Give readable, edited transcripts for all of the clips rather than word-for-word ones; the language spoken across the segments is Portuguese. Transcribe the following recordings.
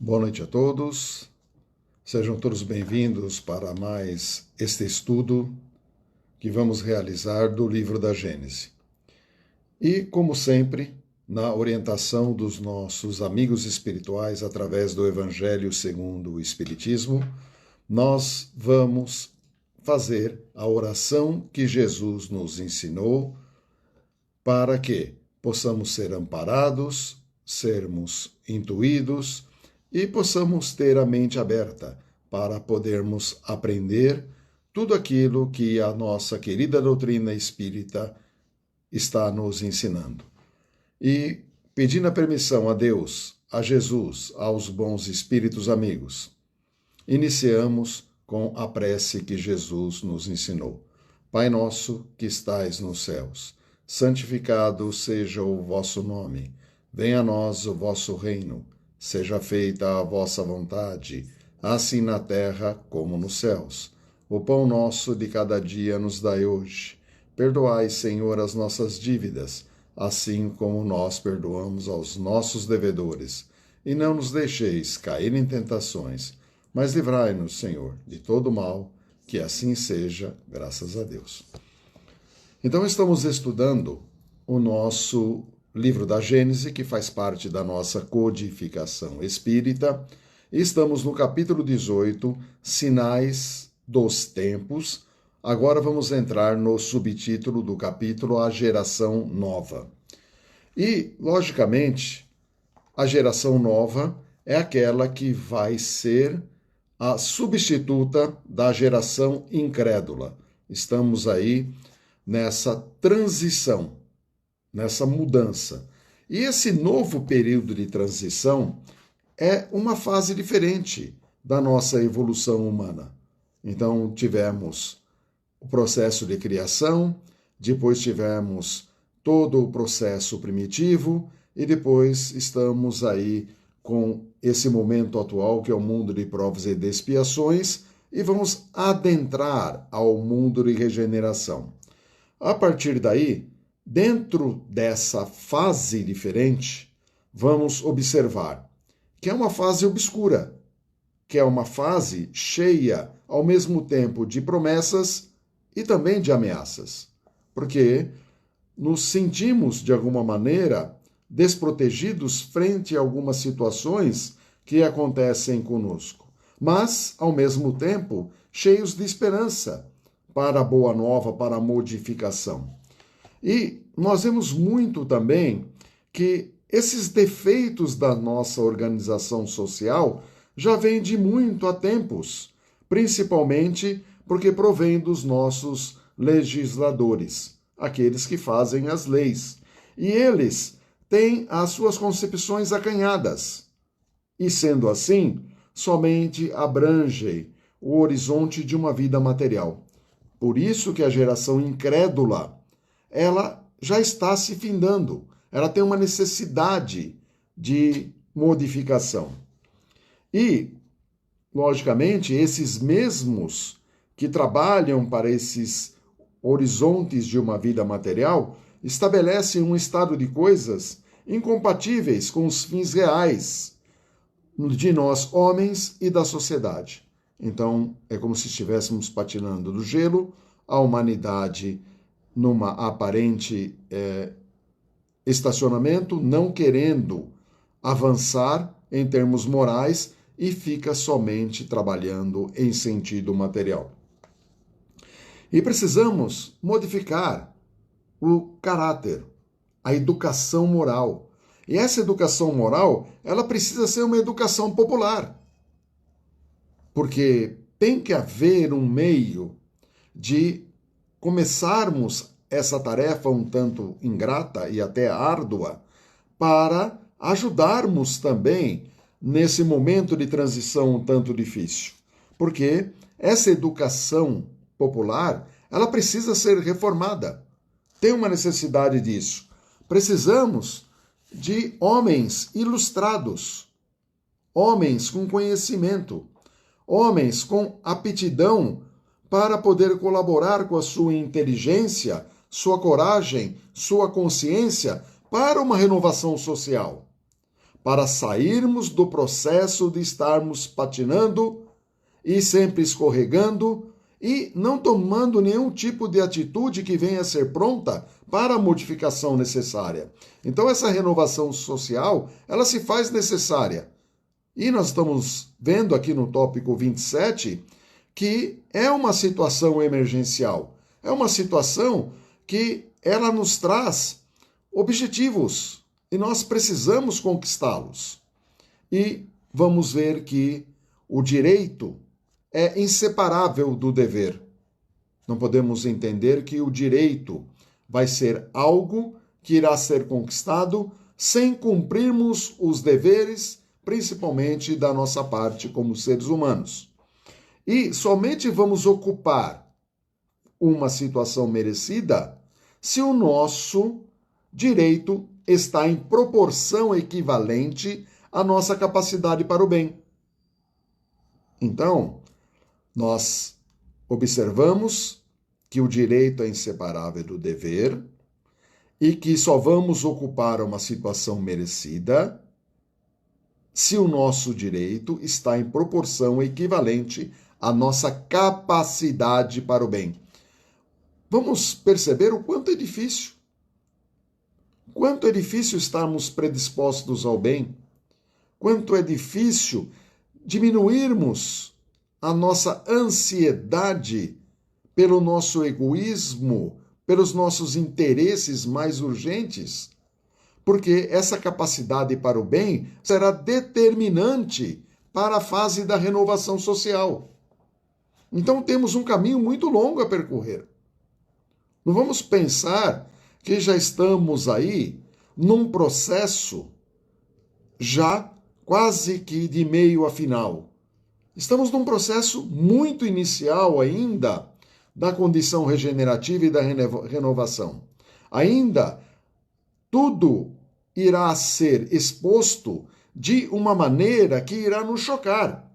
Boa noite a todos, sejam todos bem-vindos para mais este estudo que vamos realizar do livro da Gênese. E, como sempre, na orientação dos nossos amigos espirituais através do Evangelho segundo o Espiritismo, nós vamos fazer a oração que Jesus nos ensinou para que possamos ser amparados, sermos intuídos e possamos ter a mente aberta para podermos aprender tudo aquilo que a nossa querida doutrina espírita está nos ensinando. E pedindo a permissão a Deus, a Jesus, aos bons espíritos amigos, iniciamos com a prece que Jesus nos ensinou. Pai nosso que estais nos céus, santificado seja o vosso nome. Venha a nós o vosso reino. Seja feita a vossa vontade, assim na terra como nos céus. O pão nosso de cada dia nos dai hoje. Perdoai, Senhor, as nossas dívidas, assim como nós perdoamos aos nossos devedores. E não nos deixeis cair em tentações, mas livrai-nos, Senhor, de todo mal, que assim seja, graças a Deus. Então, estamos estudando o nosso livro da Gênese, que faz parte da nossa codificação espírita. Estamos no capítulo 18, Sinais dos Tempos. Agora vamos entrar no subtítulo do capítulo, A Geração Nova. E, logicamente, a geração nova é aquela que vai ser a substituta da geração incrédula. Estamos aí nessa transição, nessa mudança. E esse novo período de transição é uma fase diferente da nossa evolução humana. Então, tivemos o processo de criação, depois tivemos todo o processo primitivo e depois estamos aí com esse momento atual, que é o mundo de provas e de expiações, e vamos adentrar ao mundo de regeneração. A partir daí, dentro dessa fase diferente, vamos observar que é uma fase obscura, que é uma fase cheia, ao mesmo tempo, de promessas e também de ameaças, porque nos sentimos, de alguma maneira, desprotegidos frente a algumas situações que acontecem conosco, mas, ao mesmo tempo, cheios de esperança para a boa nova, para a modificação. E nós vemos muito também que esses defeitos da nossa organização social já vêm de muito há tempos, principalmente porque provém dos nossos legisladores, aqueles que fazem as leis. E eles têm as suas concepções acanhadas. E sendo assim, somente abrangem o horizonte de uma vida material. Por isso que a geração incrédula, ela já está se findando. Ela tem uma necessidade de modificação. E, logicamente, esses mesmos que trabalham para esses horizontes de uma vida material estabelecem um estado de coisas incompatíveis com os fins reais de nós, homens, e da sociedade. Então, é como se estivéssemos patinando no gelo, a humanidade numa aparente estacionamento, não querendo avançar em termos morais e fica somente trabalhando em sentido material. E precisamos modificar o caráter, a educação moral. E essa educação moral, ela precisa ser uma educação popular. Porque tem que haver um meio de começarmos essa tarefa um tanto ingrata e até árdua para ajudarmos também nesse momento de transição um tanto difícil. Porque essa educação popular, ela precisa ser reformada. Tem uma necessidade disso. Precisamos de homens ilustrados, homens com conhecimento, homens com aptidão para poder colaborar com a sua inteligência, sua coragem, sua consciência para uma renovação social. para sairmos do processo de estarmos patinando e sempre escorregando e não tomando nenhum tipo de atitude que venha a ser pronta para a modificação necessária. Então essa renovação social, ela se faz necessária. E nós estamos vendo aqui no tópico 27 que é uma situação emergencial. É uma situação que ela nos traz objetivos e nós precisamos conquistá-los. E vamos ver que o direito é inseparável do dever. Não podemos entender que o direito vai ser algo que irá ser conquistado sem cumprirmos os deveres, principalmente da nossa parte como seres humanos. E somente vamos ocupar uma situação merecida se o nosso direito está em proporção equivalente à nossa capacidade para o bem. Então, nós observamos que o direito é inseparável do dever e que só vamos ocupar uma situação merecida se o nosso direito está em proporção equivalente à nossa capacidade para o bem. Vamos perceber o quanto é difícil. Quanto é difícil estarmos predispostos ao bem. Quanto é difícil diminuirmos a nossa ansiedade pelo nosso egoísmo, pelos nossos interesses mais urgentes, porque essa capacidade para o bem será determinante para a fase da renovação social. Então temos um caminho muito longo a percorrer. Não vamos pensar que já estamos aí num processo já quase que de meio a final. Estamos num processo muito inicial ainda da condição regenerativa e da renovação. Ainda tudo irá ser exposto de uma maneira que irá nos chocar.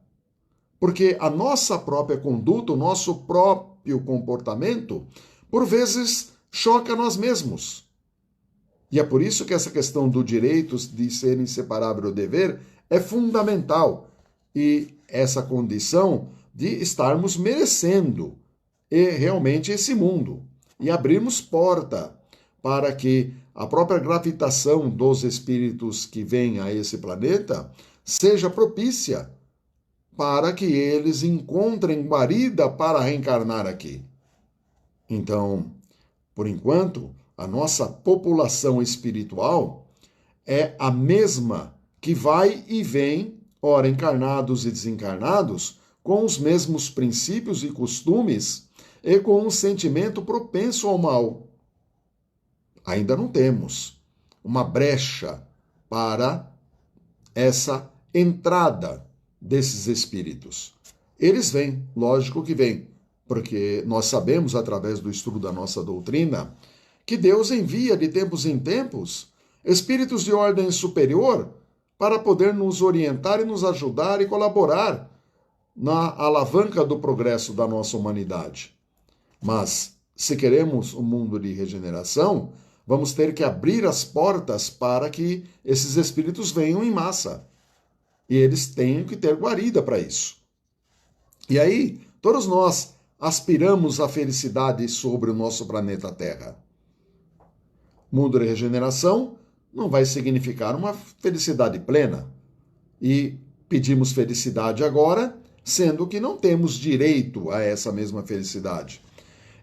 Porque a nossa própria conduta, o nosso próprio comportamento, por vezes choca nós mesmos. E é por isso que essa questão do direito de ser inseparável do dever é fundamental. E essa condição de estarmos merecendo realmente esse mundo e abrirmos porta para que a própria gravitação dos espíritos que vêm a esse planeta seja propícia para que eles encontrem guarida para reencarnar aqui. Então, por enquanto, a nossa população espiritual é a mesma que vai e vem, ora encarnados e desencarnados, com os mesmos princípios e costumes e com um sentimento propenso ao mal. Ainda não temos uma brecha para essa entrada desses espíritos. Eles vêm, lógico que vêm, porque nós sabemos, através do estudo da nossa doutrina, que Deus envia de tempos em tempos espíritos de ordem superior para poder nos orientar e nos ajudar e colaborar na alavanca do progresso da nossa humanidade. Mas, se queremos um mundo de regeneração, vamos ter que abrir as portas para que esses espíritos venham em massa. E eles têm que ter guarida para isso. E aí, todos nós aspiramos à felicidade sobre o nosso planeta Terra. Mundo de regeneração não vai significar uma felicidade plena. E pedimos felicidade agora, sendo que não temos direito a essa mesma felicidade.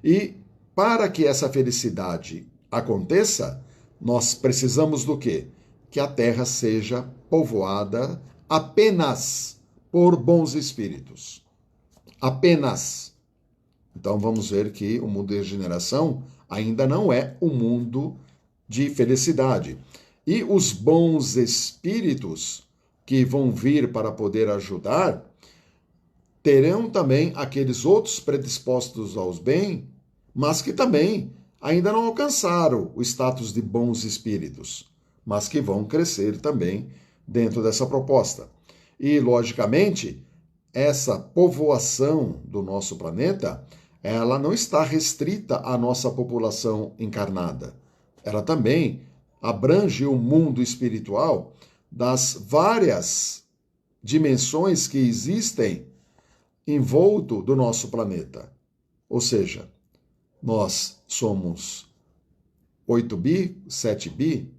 E para que essa felicidade aconteça, nós precisamos do quê? Que a Terra seja povoada apenas por bons espíritos. Apenas. Então vamos ver que o mundo de regeneração ainda não é um mundo de felicidade. E os bons espíritos que vão vir para poder ajudar terão também aqueles outros predispostos aos bem, mas que também ainda não alcançaram o status de bons espíritos, mas que vão crescer também dentro dessa proposta. E, logicamente, essa povoação do nosso planeta, ela não está restrita à nossa população encarnada. Ela também abrange o mundo espiritual das várias dimensões que existem envolto do nosso planeta. Ou seja, nós somos 8 bi, 7 bi,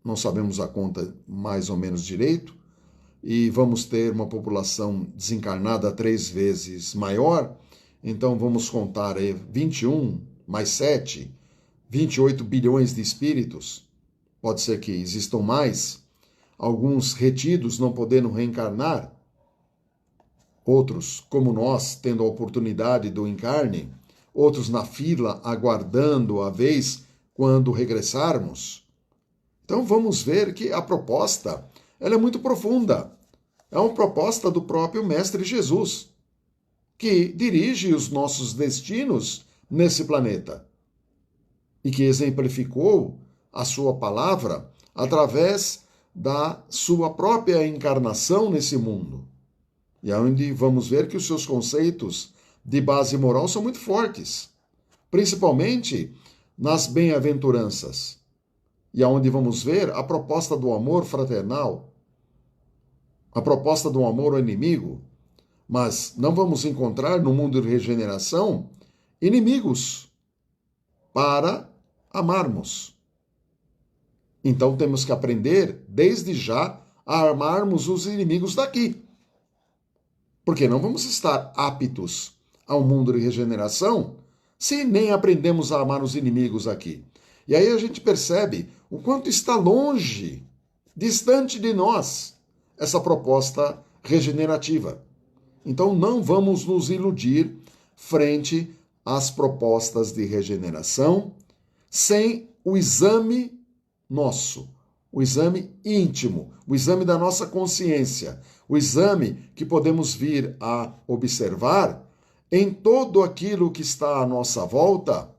não sabemos a conta mais ou menos direito, e vamos ter uma população desencarnada 3 vezes maior, então vamos contar aí 21 mais 7, 28 bilhões de espíritos. Pode ser que existam mais, alguns retidos não podendo reencarnar, outros, como nós, tendo a oportunidade do encarne, outros na fila aguardando a vez quando regressarmos. Então vamos ver que a proposta ela é muito profunda. É uma proposta do próprio Mestre Jesus, que dirige os nossos destinos nesse planeta e que exemplificou a sua palavra através da sua própria encarnação nesse mundo. E é onde vamos ver que os seus conceitos de base moral são muito fortes, principalmente nas bem-aventuranças. E aonde vamos ver a proposta do amor fraternal, a proposta do amor ao inimigo, mas não vamos encontrar no mundo de regeneração inimigos para amarmos. Então temos que aprender, desde já, a amarmos os inimigos daqui. Porque não vamos estar aptos ao mundo de regeneração se nem aprendemos a amar os inimigos aqui. E aí a gente percebe o quanto está longe, distante de nós, essa proposta regenerativa. Então não vamos nos iludir frente às propostas de regeneração sem o exame nosso, o exame íntimo, o exame da nossa consciência, o exame que podemos vir a observar em todo aquilo que está à nossa volta,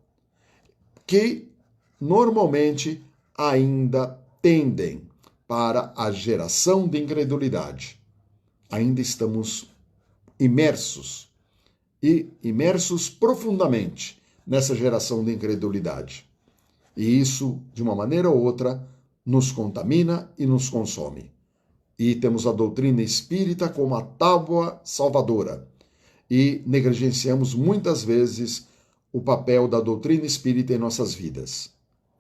que normalmente ainda tendem para a geração de incredulidade. Ainda estamos imersos profundamente nessa geração de incredulidade. E isso, de uma maneira ou outra, nos contamina e nos consome. E temos a doutrina espírita como a tábua salvadora. E negligenciamos muitas vezes o papel da doutrina espírita em nossas vidas.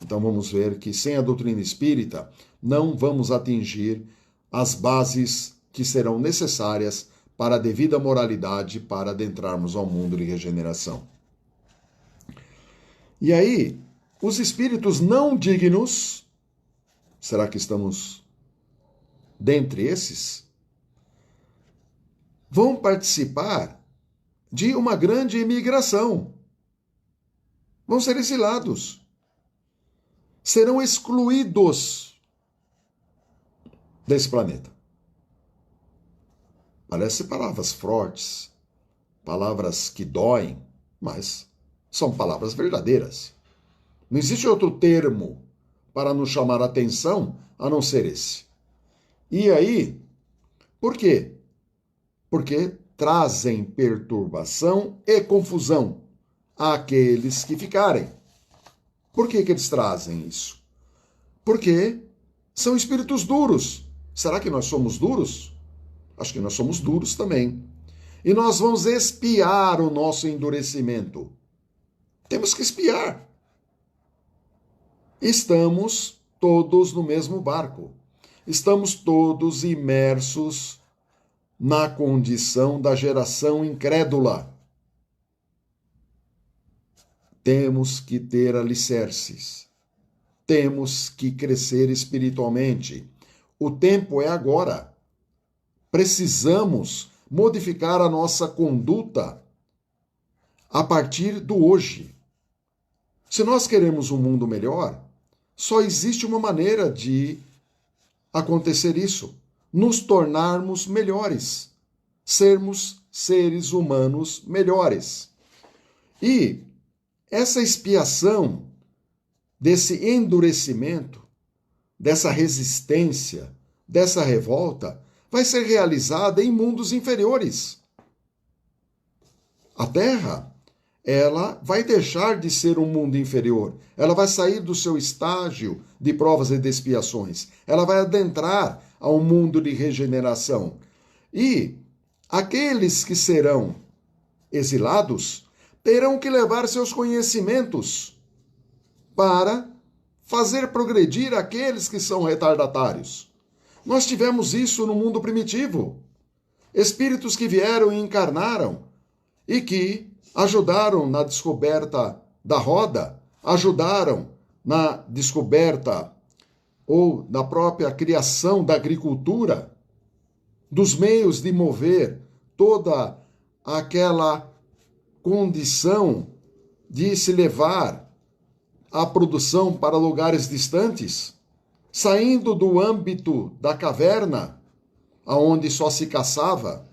Então vamos ver que sem a doutrina espírita não vamos atingir as bases que serão necessárias para a devida moralidade para adentrarmos ao mundo de regeneração. E aí, os espíritos não dignos, será que estamos dentre esses? Vão participar de uma grande imigração. Vão ser exilados. Serão excluídos desse planeta. Parece palavras fortes, palavras que doem, mas são palavras verdadeiras. Não existe outro termo para nos chamar a atenção a não ser esse. E aí, por quê? Porque trazem perturbação e confusão àqueles que ficarem. Por que eles trazem isso? Porque são espíritos duros. Será que nós somos duros? Acho que nós somos duros também. E nós vamos expiar o nosso endurecimento. Temos que expiar. Estamos todos no mesmo barco. Estamos todos imersos na condição da geração incrédula. Temos que ter alicerces. Temos que crescer espiritualmente. O tempo é agora. Precisamos modificar a nossa conduta a partir do hoje. Se nós queremos um mundo melhor, só existe uma maneira de acontecer isso: nos tornarmos melhores, sermos seres humanos melhores. E essa expiação desse endurecimento, dessa resistência, dessa revolta, vai ser realizada em mundos inferiores. A Terra, ela vai deixar de ser um mundo inferior. Ela vai sair do seu estágio de provas e de expiações. Ela vai adentrar a um mundo de regeneração. E aqueles que serão exilados terão que levar seus conhecimentos para fazer progredir aqueles que são retardatários. Nós tivemos isso no mundo primitivo. Espíritos que vieram e encarnaram e que ajudaram na descoberta da roda, ajudaram na descoberta ou na própria criação da agricultura, dos meios de mover toda aquela condição de se levar a produção para lugares distantes, saindo do âmbito da caverna, aonde só se caçava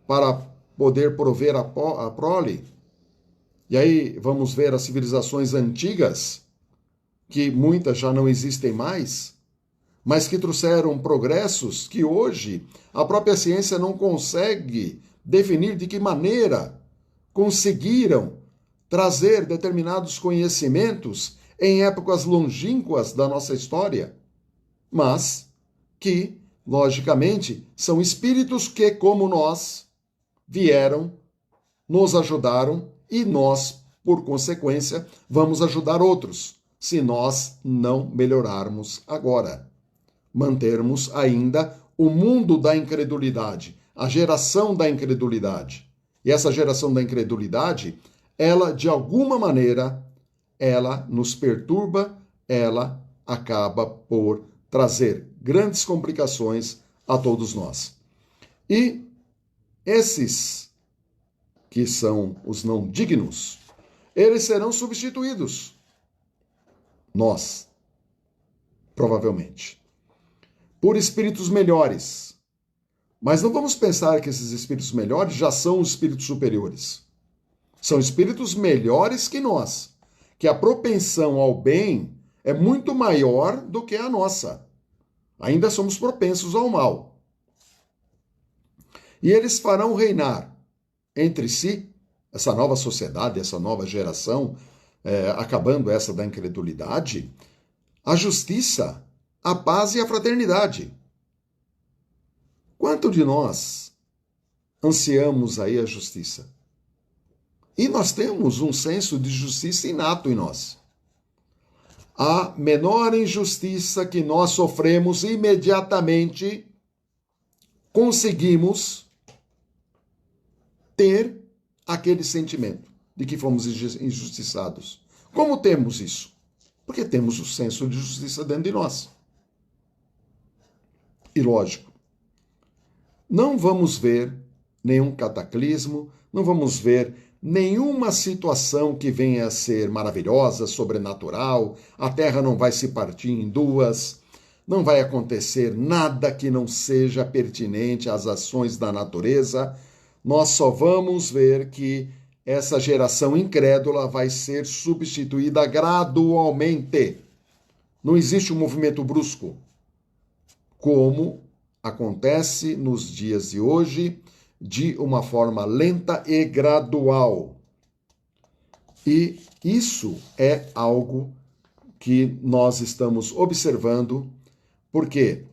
para poder prover a prole. E aí vamos ver as civilizações antigas, que muitas já não existem mais, mas que trouxeram progressos que hoje a própria ciência não consegue definir de que maneira conseguiram trazer determinados conhecimentos em épocas longínquas da nossa história, mas que, logicamente, são espíritos que, como nós, vieram, nos ajudaram e nós, por consequência, vamos ajudar outros, se nós não melhorarmos agora. Mantermos ainda o mundo da incredulidade, a geração da incredulidade. E essa geração da incredulidade, ela, de alguma maneira, ela nos perturba, ela acaba por trazer grandes complicações a todos nós. E esses que são os não dignos, eles serão substituídos. Nós, provavelmente, por espíritos melhores. Mas não vamos pensar que esses espíritos melhores já são os espíritos superiores. São espíritos melhores que nós, que a propensão ao bem é muito maior do que a nossa. Ainda somos propensos ao mal. E eles farão reinar entre si, essa nova sociedade, essa nova geração, acabando essa da incredulidade, a justiça, a paz e a fraternidade. Quanto de nós ansiamos aí a justiça? E nós temos um senso de justiça inato em nós. A menor injustiça que nós sofremos, imediatamente conseguimos ter aquele sentimento de que fomos injustiçados. Como temos isso? Porque temos o senso de justiça dentro de nós. E lógico, não vamos ver nenhum cataclismo, não vamos ver nenhuma situação que venha a ser maravilhosa, sobrenatural, a Terra não vai se partir em duas, não vai acontecer nada que não seja pertinente às ações da natureza. Nós só vamos ver que essa geração incrédula vai ser substituída gradualmente. Não existe um movimento brusco, como acontece nos dias de hoje, de uma forma lenta e gradual. E isso é algo que nós estamos observando, porque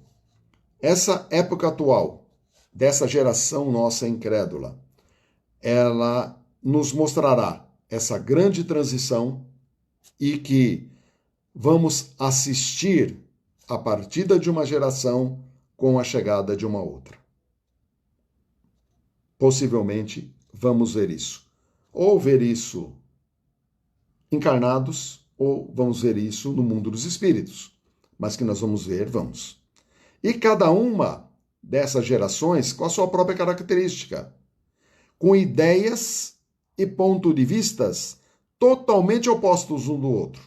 essa época atual, dessa geração nossa incrédula, ela nos mostrará essa grande transição e que vamos assistir a partida de uma geração com a chegada de uma outra. Possivelmente vamos ver isso. Ou ver isso encarnados, ou vamos ver isso no mundo dos espíritos. Mas que nós vamos ver, vamos. E cada uma dessas gerações com a sua própria característica, com ideias e pontos de vistas totalmente opostos um do outro.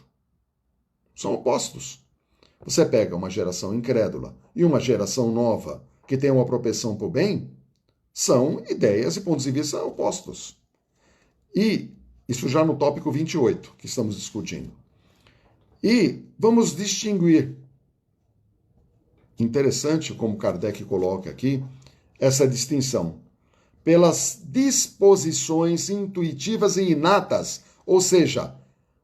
São opostos. Você pega uma geração incrédula e uma geração nova que tem uma propensão para o bem, são ideias e pontos de vista opostos. E isso já no tópico 28 que estamos discutindo. E vamos distinguir. Interessante como Kardec coloca aqui essa distinção. Pelas disposições intuitivas e inatas, ou seja,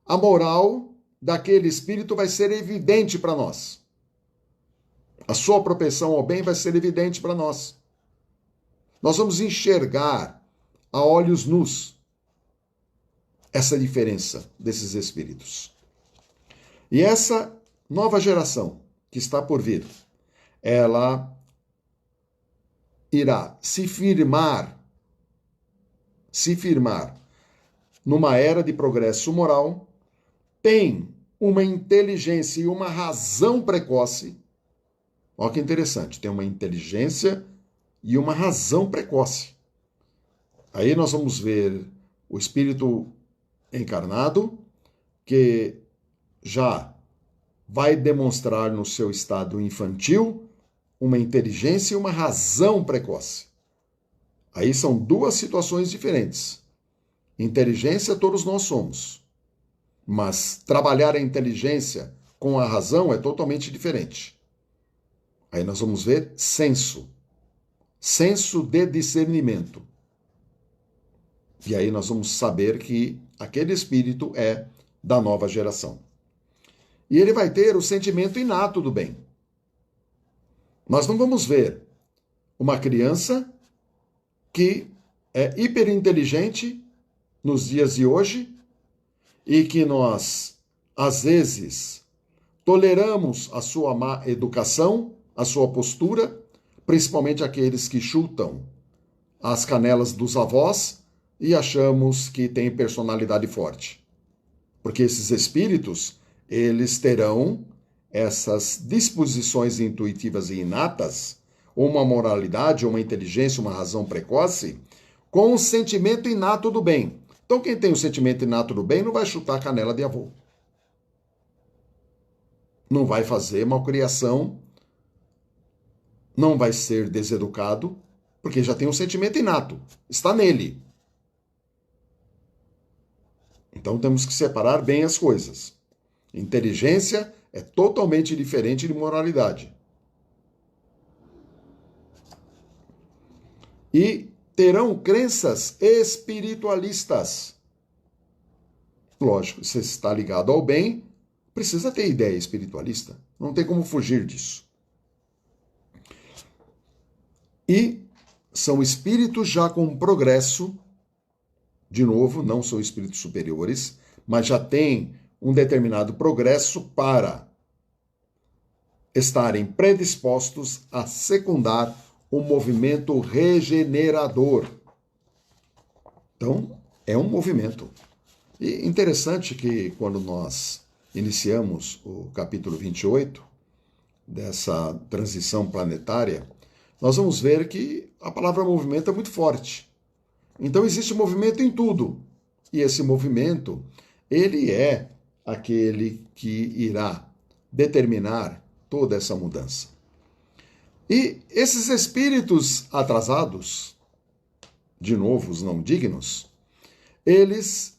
a moral daquele espírito vai ser evidente para nós. A sua propensão ao bem vai ser evidente para nós. Nós vamos enxergar a olhos nus essa diferença desses espíritos. E essa nova geração que está por vir, ela irá se firmar numa era de progresso moral, tem uma inteligência e uma razão precoce. Olha que interessante, tem uma inteligência e uma razão precoce. Aí nós vamos ver o espírito encarnado, que já vai demonstrar no seu estado infantil uma inteligência e uma razão precoce. Aí são duas situações diferentes. Inteligência todos nós somos, mas trabalhar a inteligência com a razão é totalmente diferente. Aí nós vamos ver senso de discernimento. E aí nós vamos saber que aquele espírito é da nova geração. E ele vai ter o sentimento inato do bem. Nós não vamos ver uma criança que é hiperinteligente nos dias de hoje e que nós, às vezes, toleramos a sua má educação, a sua postura, principalmente aqueles que chutam as canelas dos avós e achamos que tem personalidade forte. Porque esses espíritos, eles terão essas disposições intuitivas e inatas, ou uma moralidade, ou uma inteligência, uma razão precoce, com o sentimento inato do bem. Então, quem tem o sentimento inato do bem não vai chutar a canela de avô. Não vai fazer malcriação, não vai ser deseducado, porque já tem um sentimento inato, está nele. Então, temos que separar bem as coisas. Inteligência é totalmente diferente de moralidade. E terão crenças espiritualistas. Lógico, se está ligado ao bem, precisa ter ideia espiritualista. Não tem como fugir disso. E são espíritos já com progresso. De novo, não são espíritos superiores, mas já têm um determinado progresso para estarem predispostos a secundar o movimento regenerador. Então, é um movimento. E interessante que quando nós iniciamos o capítulo 28 dessa transição planetária, nós vamos ver que a palavra movimento é muito forte. Então existe movimento em tudo. E esse movimento, ele é aquele que irá determinar toda essa mudança. E esses espíritos atrasados, de novo os não dignos, eles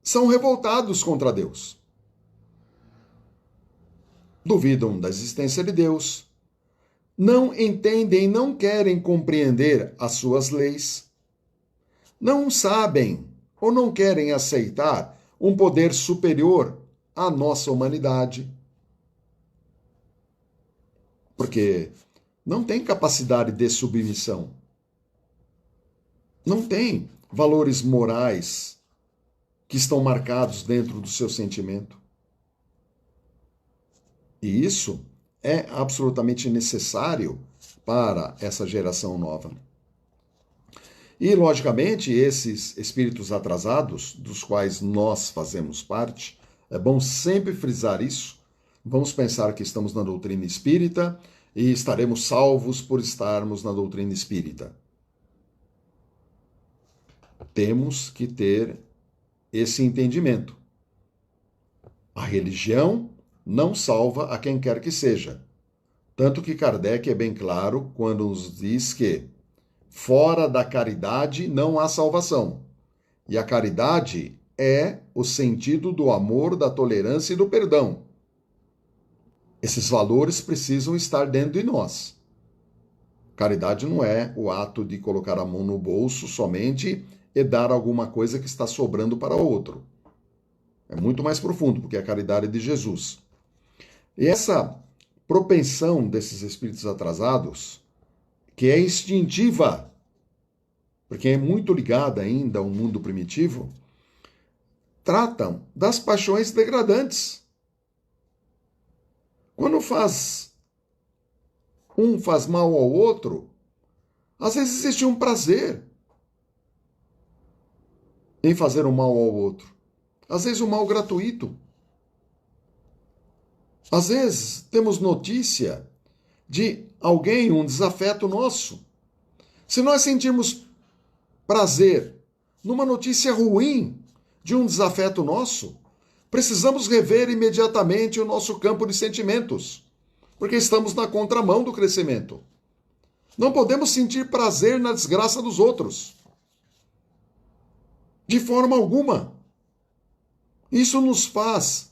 são revoltados contra Deus. Duvidam da existência de Deus, não entendem, não querem compreender as suas leis, não sabem ou não querem aceitar um poder superior à nossa humanidade. Porque não tem capacidade de submissão. Não tem valores morais que estão marcados dentro do seu sentimento. E isso é absolutamente necessário para essa geração nova. E, logicamente, esses espíritos atrasados, dos quais nós fazemos parte, é bom sempre frisar isso. Vamos pensar que estamos na doutrina espírita e estaremos salvos por estarmos na doutrina espírita. Temos que ter esse entendimento. A religião não salva a quem quer que seja. Tanto que Kardec é bem claro quando nos diz que fora da caridade não há salvação. E a caridade é o sentido do amor, da tolerância e do perdão. Esses valores precisam estar dentro de nós. Caridade não é o ato de colocar a mão no bolso somente e dar alguma coisa que está sobrando para outro. É muito mais profundo, porque é a caridade de Jesus. E essa propensão desses espíritos atrasados, que é instintiva, porque é muito ligada ainda ao mundo primitivo, tratam das paixões degradantes. Quando um faz mal ao outro, às vezes existe um prazer em fazer o mal ao outro. Às vezes um mal gratuito. Às vezes temos notícia de alguém, um desafeto nosso. Se nós sentirmos prazer numa notícia ruim de um desafeto nosso, precisamos rever imediatamente o nosso campo de sentimentos, porque estamos na contramão do crescimento. Não podemos sentir prazer na desgraça dos outros. De forma alguma. Isso nos faz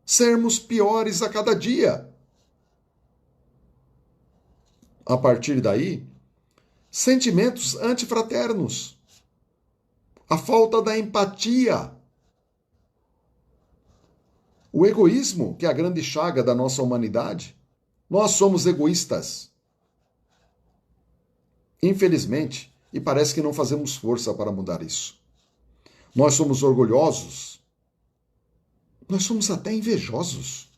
sermos piores a cada dia. A partir daí, sentimentos antifraternos, a falta da empatia, o egoísmo, que é a grande chaga da nossa humanidade. Nós somos egoístas. Infelizmente, e parece que não fazemos força para mudar isso. Nós somos orgulhosos. Nós somos até invejosos.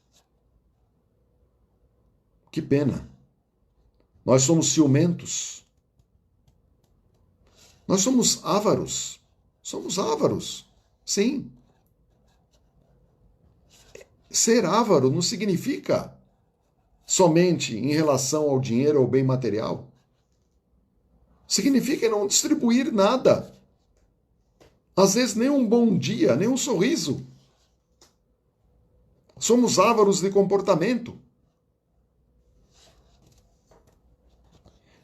Que pena. Nós somos ciumentos. Nós somos ávaros. Somos ávaros. Sim. Ser avaro não significa somente em relação ao dinheiro ou bem material. Significa não distribuir nada. Às vezes nem um bom dia, nem um sorriso. Somos ávaros de comportamento.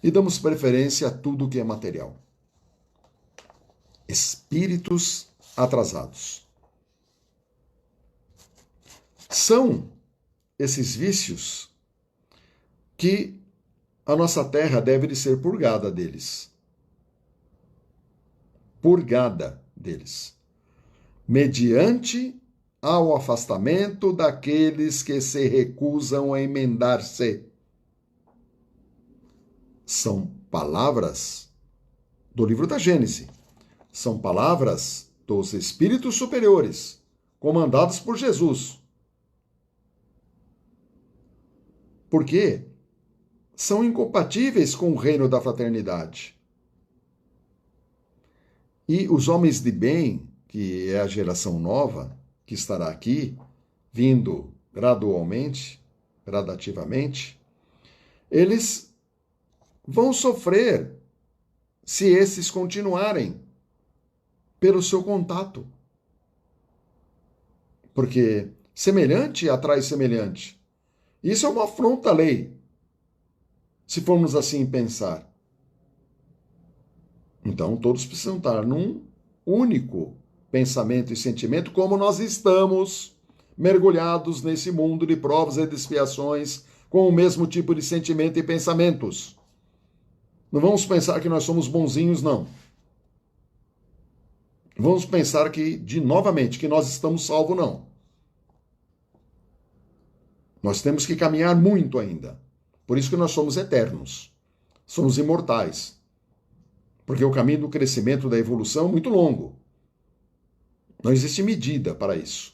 E damos preferência a tudo que é material. Espíritos atrasados. São esses vícios que a nossa terra deve de ser purgada deles. Purgada deles. Mediante ao afastamento daqueles que se recusam a emendar-se. São palavras do livro da Gênese. São palavras dos espíritos superiores, comandados por Jesus. Porque são incompatíveis com o reino da fraternidade. E os homens de bem, que é a geração nova, que estará aqui, vindo gradualmente, gradativamente, eles vão sofrer se esses continuarem pelo seu contato. Porque semelhante atrai semelhante. Isso é uma afronta à lei, se formos assim pensar. Então, todos precisam estar num único pensamento e sentimento, como nós estamos mergulhados nesse mundo de provas e de expiações, com o mesmo tipo de sentimento e pensamentos. Não vamos pensar que nós somos bonzinhos, não. Vamos pensar novamente, que nós estamos salvos, não. Nós temos que caminhar muito ainda. Por isso que nós somos eternos. Somos imortais. Porque o caminho do crescimento, da evolução é muito longo. Não existe medida para isso.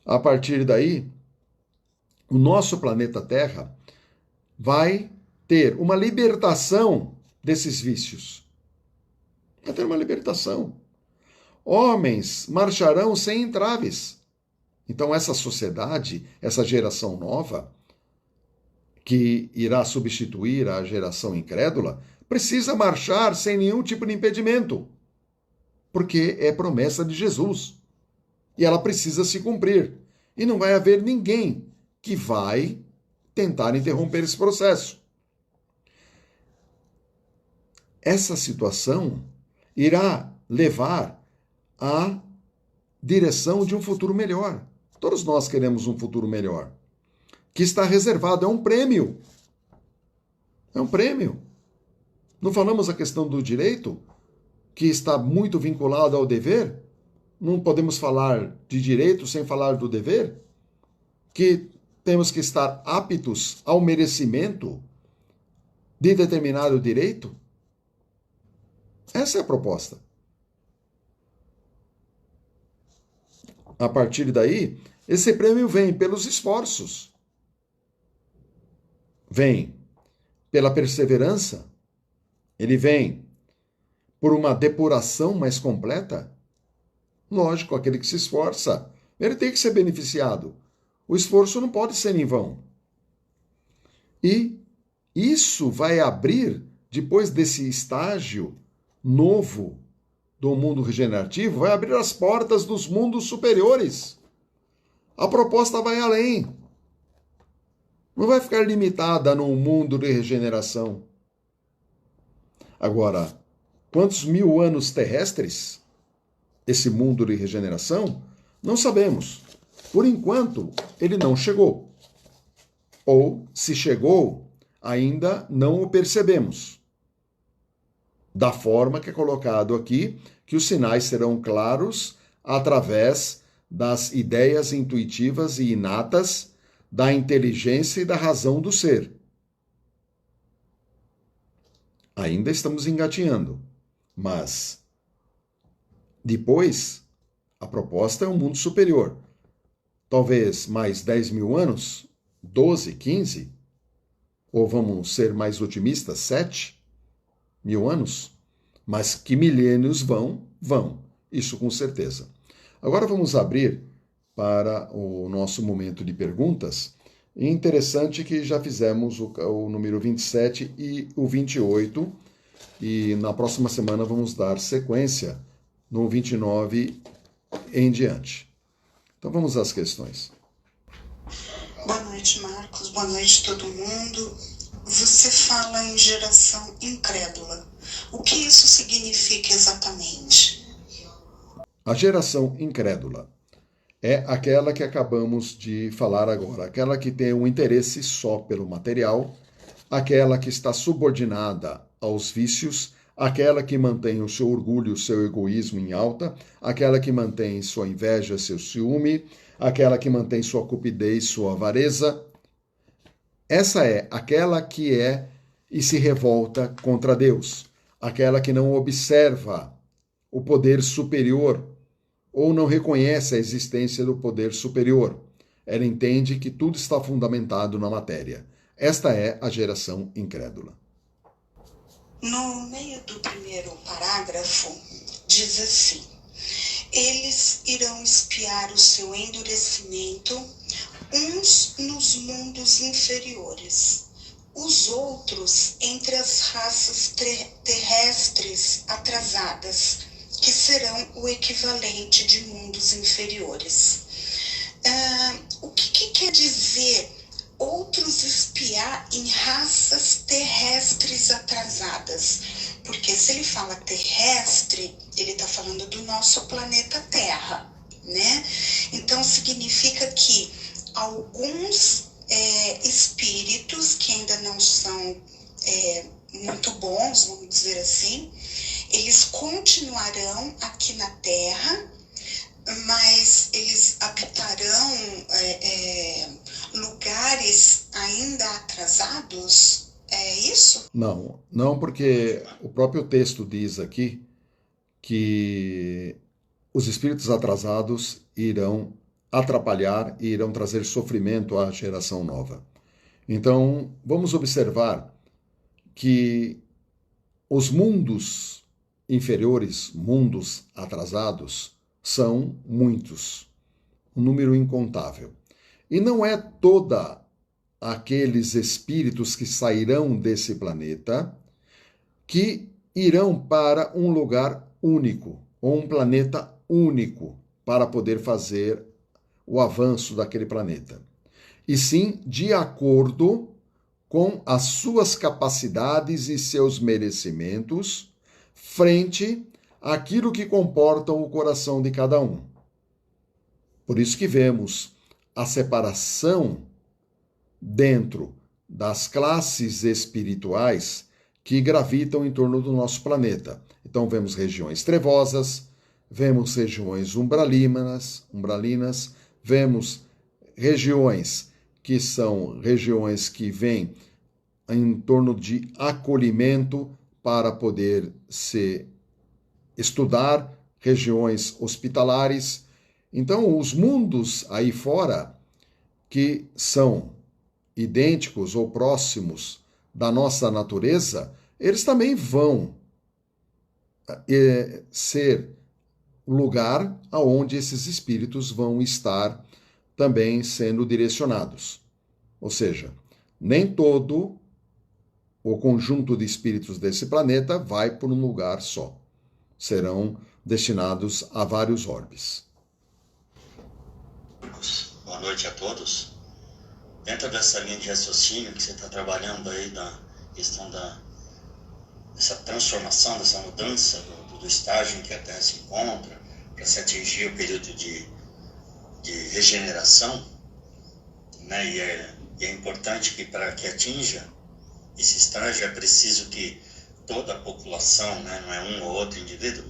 A partir daí, o nosso planeta Terra vai ter uma libertação desses vícios. Vai ter uma libertação. Homens marcharão sem entraves. Então, essa sociedade, essa geração nova, que irá substituir a geração incrédula, precisa marchar sem nenhum tipo de impedimento. Porque é promessa de Jesus. E ela precisa se cumprir. E não vai haver ninguém que vai tentar interromper esse processo. Essa situação irá levar à direção de um futuro melhor. Todos nós queremos um futuro melhor. Que está reservado, é um prêmio. É um prêmio. Não falamos a questão do direito, que está muito vinculado ao dever? Não podemos falar de direito sem falar do dever? que temos que estar aptos ao merecimento de determinado direito? Essa é a proposta. A partir daí, esse prêmio vem pelos esforços, vem pela perseverança, ele vem por uma depuração mais completa. Lógico, aquele que se esforça, ele tem que ser beneficiado. O esforço não pode ser em vão. E isso vai abrir, depois desse estágio novo do mundo regenerativo, vai abrir as portas dos mundos superiores. A proposta vai além. Não vai ficar limitada no mundo de regeneração. Agora, quantos 1000 anos terrestres esse mundo de regeneração? Não sabemos. Por enquanto, ele não chegou. Ou, se chegou, ainda não o percebemos. Da forma que é colocado aqui, que os sinais serão claros através das ideias intuitivas e inatas da inteligência e da razão do ser. Ainda estamos engatinhando, mas depois a proposta é um mundo superior. Talvez mais 10.000 anos, 12, 15, ou vamos ser mais otimistas, 7.000 anos, mas que milênios vão, isso com certeza. Agora vamos abrir para o nosso momento de perguntas. E interessante que já fizemos o número 27 e o 28, e na próxima semana vamos dar sequência no 29 em diante. Então vamos às questões. Boa noite, Marcos. Boa noite, todo mundo. Você fala em geração incrédula. O que isso significa exatamente? A geração incrédula é aquela que acabamos de falar agora, aquela que tem um interesse só pelo material, aquela que está subordinada aos vícios, aquela que mantém o seu orgulho, o seu egoísmo em alta, aquela que mantém sua inveja, seu ciúme, aquela que mantém sua cupidez, sua avareza. Essa é aquela que é e se revolta contra Deus, aquela que não observa o poder superior ou não reconhece a existência do poder superior. Ela entende que tudo está fundamentado na matéria. Esta é a geração incrédula. No meio do primeiro parágrafo, diz assim: eles irão espiar o seu endurecimento, uns nos mundos inferiores, os outros entre as raças terrestres atrasadas, que serão o equivalente de mundos inferiores. O que quer dizer outros espiar em raças terrestres atrasadas? Porque se ele fala terrestre, ele está falando do nosso planeta Terra, né? Então significa que alguns espíritos que ainda não são muito bons, vamos dizer assim, eles continuarão aqui na Terra, mas eles habitarão lugares ainda atrasados? É isso? Não, porque o próprio texto diz aqui que os espíritos atrasados irão atrapalhar e irão trazer sofrimento à geração nova. Então, vamos observar que os mundos inferiores, mundos atrasados, são muitos, um número incontável. E não é toda aqueles espíritos que sairão desse planeta que irão para um lugar único, ou um planeta único, para poder fazer o avanço daquele planeta. E sim de acordo com as suas capacidades e seus merecimentos frente àquilo que comportam o coração de cada um. Por isso que vemos a separação dentro das classes espirituais que gravitam em torno do nosso planeta. Então vemos regiões trevosas, vemos regiões umbralinas, vemos regiões que são regiões que vêm em torno de acolhimento para poder se estudar, regiões hospitalares. Então, os mundos aí fora, que são idênticos ou próximos da nossa natureza, eles também vão ser lugar aonde esses espíritos vão estar também sendo direcionados. Ou seja, nem todo o conjunto de espíritos desse planeta vai por um lugar só. Serão destinados a vários orbes. Boa noite a todos. Dentro dessa linha de raciocínio que você está trabalhando aí, da questão dessa transformação, dessa mudança do estágio em que a Terra se encontra, para se atingir o período de regeneração, né? E é importante que para que atinja esse estágio é preciso que toda a população, né, não é um ou outro indivíduo,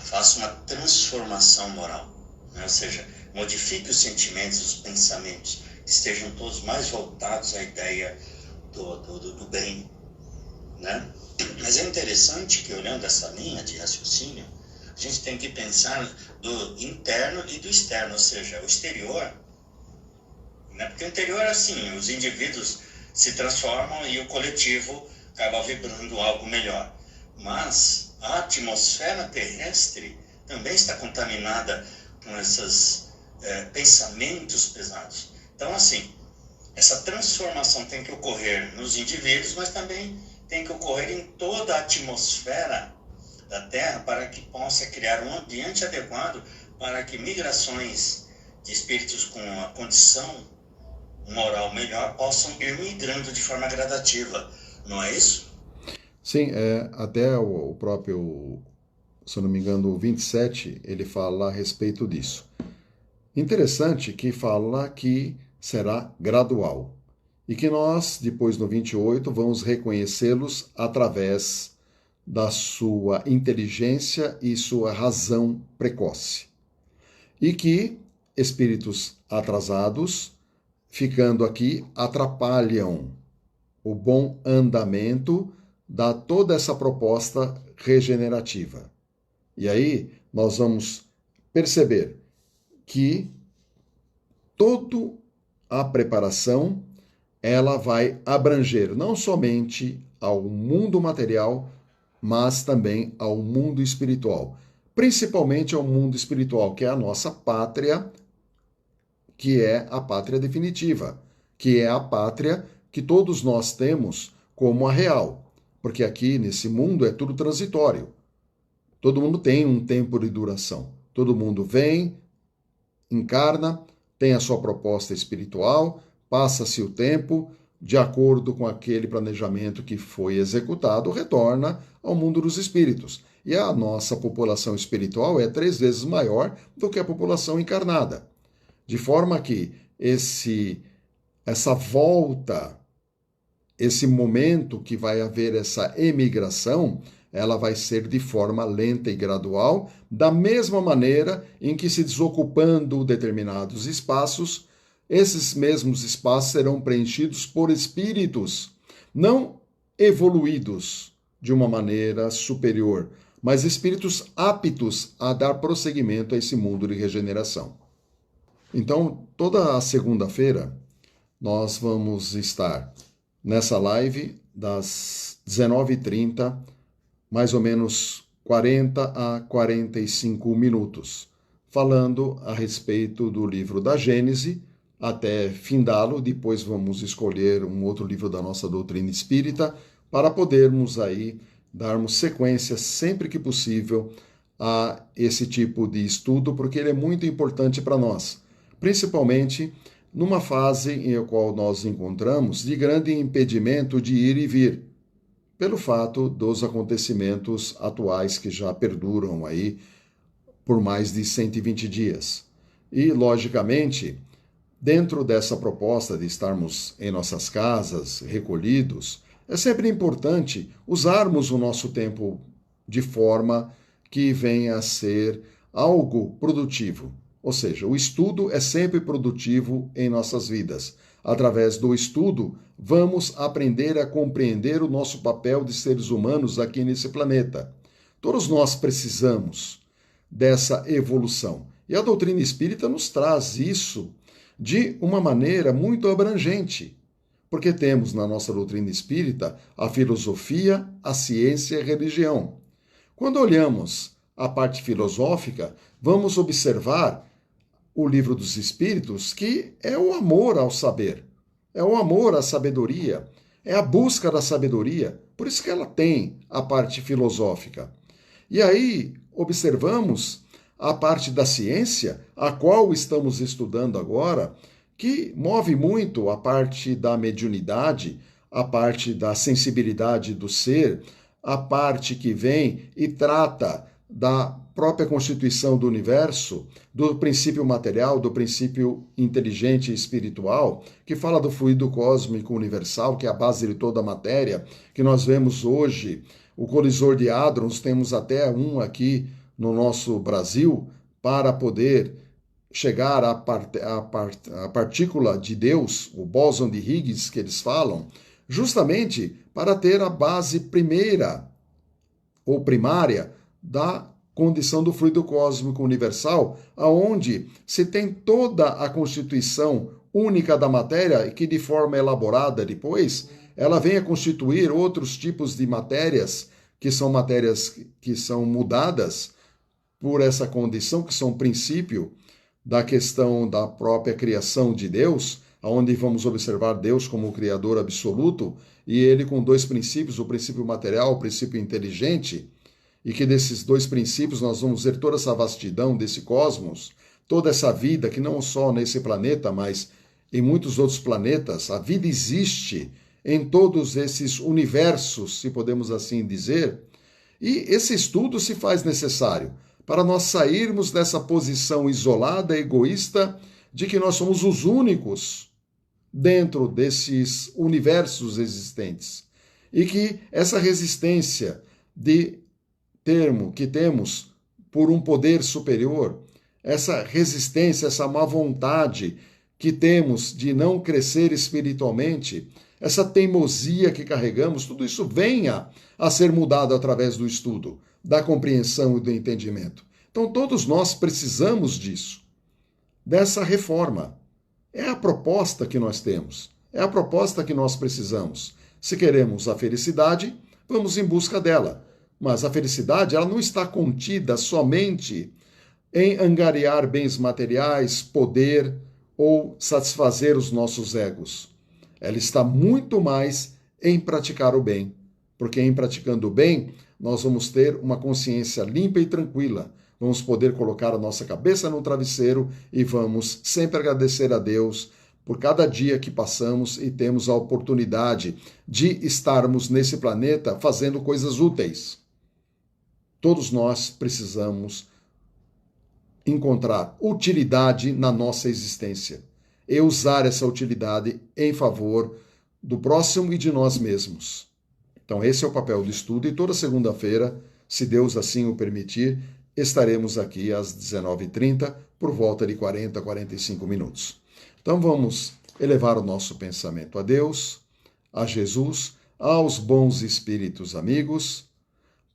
faça uma transformação moral, né? Ou seja, modifique os sentimentos, os pensamentos, que estejam todos mais voltados à ideia do bem, né? Mas é interessante que, olhando essa linha de raciocínio, a gente tem que pensar do interno e do externo, ou seja, o exterior, né? Porque o interior é assim, os indivíduos se transformam e o coletivo acaba vibrando algo melhor. Mas a atmosfera terrestre também está contaminada com esses pensamentos pesados. Então, assim, essa transformação tem que ocorrer nos indivíduos, mas também tem que ocorrer em toda a atmosfera da Terra para que possa criar um ambiente adequado para que migrações de espíritos com a condição moral melhor possam ir migrando de forma gradativa. Não é isso? Sim, até o próprio, se eu não me engano, o 27, ele fala a respeito disso. Interessante que fala que será gradual e que nós, depois no 28, vamos reconhecê-los através da sua inteligência e sua razão precoce. E que espíritos atrasados, ficando aqui, atrapalham o bom andamento da toda essa proposta regenerativa. E aí nós vamos perceber que toda a preparação ela vai abranger não somente ao mundo material, mas também ao mundo espiritual, principalmente ao mundo espiritual, que é a nossa pátria, que é a pátria definitiva, que é a pátria que todos nós temos como a real, porque aqui nesse mundo é tudo transitório. Todo mundo tem um tempo de duração. Todo mundo vem, encarna, tem a sua proposta espiritual, passa-se o tempo, de acordo com aquele planejamento que foi executado, retorna ao mundo dos espíritos. E a nossa população espiritual é 3 vezes maior do que a população encarnada. De forma que essa volta, esse momento que vai haver essa emigração, ela vai ser de forma lenta e gradual, da mesma maneira em que, se desocupando determinados espaços, esses mesmos espaços serão preenchidos por espíritos não evoluídos de uma maneira superior, mas espíritos aptos a dar prosseguimento a esse mundo de regeneração. Então, toda a segunda-feira, nós vamos estar nessa live das 19h30, mais ou menos 40 a 45 minutos, falando a respeito do livro da Gênese, até findá-lo. Depois vamos escolher um outro livro da nossa doutrina espírita, para podermos aí darmos sequência sempre que possível a esse tipo de estudo, porque ele é muito importante para nós, principalmente numa fase em qual nós encontramos de grande impedimento de ir e vir, pelo fato dos acontecimentos atuais que já perduram aí por mais de 120 dias. E, logicamente, dentro dessa proposta de estarmos em nossas casas, recolhidos, é sempre importante usarmos o nosso tempo de forma que venha a ser algo produtivo. Ou seja, o estudo é sempre produtivo em nossas vidas. Através do estudo, vamos aprender a compreender o nosso papel de seres humanos aqui nesse planeta. Todos nós precisamos dessa evolução. E a doutrina espírita nos traz isso de uma maneira muito abrangente, porque temos na nossa doutrina espírita a filosofia, a ciência e a religião. Quando olhamos a parte filosófica, vamos observar o Livro dos Espíritos, que é o amor ao saber, é o amor à sabedoria, é a busca da sabedoria, por isso que ela tem a parte filosófica. E aí observamos a parte da ciência, a qual estamos estudando agora, que move muito a parte da mediunidade, a parte da sensibilidade do ser, a parte que vem e trata da própria constituição do universo, do princípio material, do princípio inteligente e espiritual, que fala do fluido cósmico universal, que é a base de toda a matéria, que nós vemos hoje, o colisor de hadrons, temos até um aqui no nosso Brasil, para poder chegar à partícula de Deus, o bóson de Higgs que eles falam, justamente para ter a base primeira ou primária da condição do fluido cósmico universal, aonde se tem toda a constituição única da matéria e que de forma elaborada depois, ela vem a constituir outros tipos de matérias que são mudadas por essa condição, que são princípio da questão da própria criação de Deus, onde vamos observar Deus como o Criador absoluto, e ele com dois princípios, o princípio material, o princípio inteligente, e que desses dois princípios nós vamos ver toda essa vastidão desse cosmos, toda essa vida, que não só nesse planeta, mas em muitos outros planetas, a vida existe em todos esses universos, se podemos assim dizer, e esse estudo se faz necessário para nós sairmos dessa posição isolada, egoísta, de que nós somos os únicos dentro desses universos existentes. E que essa resistência de termo que temos por um poder superior, essa resistência, essa má vontade que temos de não crescer espiritualmente, essa teimosia que carregamos, tudo isso venha a ser mudado através do estudo, da compreensão e do entendimento. Então todos nós precisamos disso, dessa reforma. É a proposta que nós temos, é a proposta que nós precisamos. Se queremos a felicidade, vamos em busca dela. Mas a felicidade ela não está contida somente em angariar bens materiais, poder ou satisfazer os nossos egos. Ela está muito mais em praticar o bem, porque em praticando o bem, nós vamos ter uma consciência limpa e tranquila, vamos poder colocar a nossa cabeça no travesseiro e vamos sempre agradecer a Deus por cada dia que passamos e temos a oportunidade de estarmos nesse planeta fazendo coisas úteis. Todos nós precisamos encontrar utilidade na nossa existência e usar essa utilidade em favor do próximo e de nós mesmos. Então esse é o papel do estudo e toda segunda-feira, se Deus assim o permitir, estaremos aqui às 19h30 por volta de 40 a 45 minutos. Então vamos elevar o nosso pensamento a Deus, a Jesus, aos bons espíritos amigos,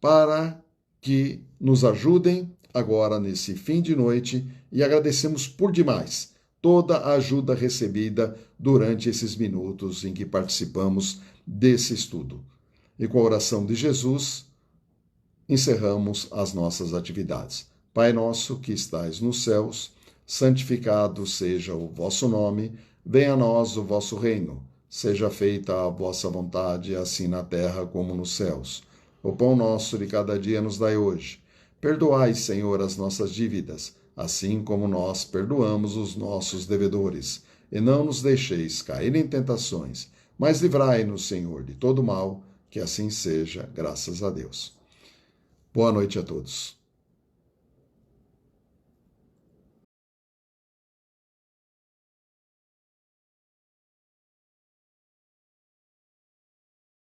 para que nos ajudem agora nesse fim de noite e agradecemos por demais toda a ajuda recebida durante esses minutos em que participamos desse estudo. E com a oração de Jesus, encerramos as nossas atividades. Pai nosso que estais nos céus, santificado seja o vosso nome, venha a nós o vosso reino, seja feita a vossa vontade, assim na terra como nos céus. O pão nosso de cada dia nos dai hoje. Perdoai, Senhor, as nossas dívidas, assim como nós perdoamos os nossos devedores. E não nos deixeis cair em tentações, mas livrai-nos, Senhor, de todo mal, que assim seja, graças a Deus. Boa noite a todos.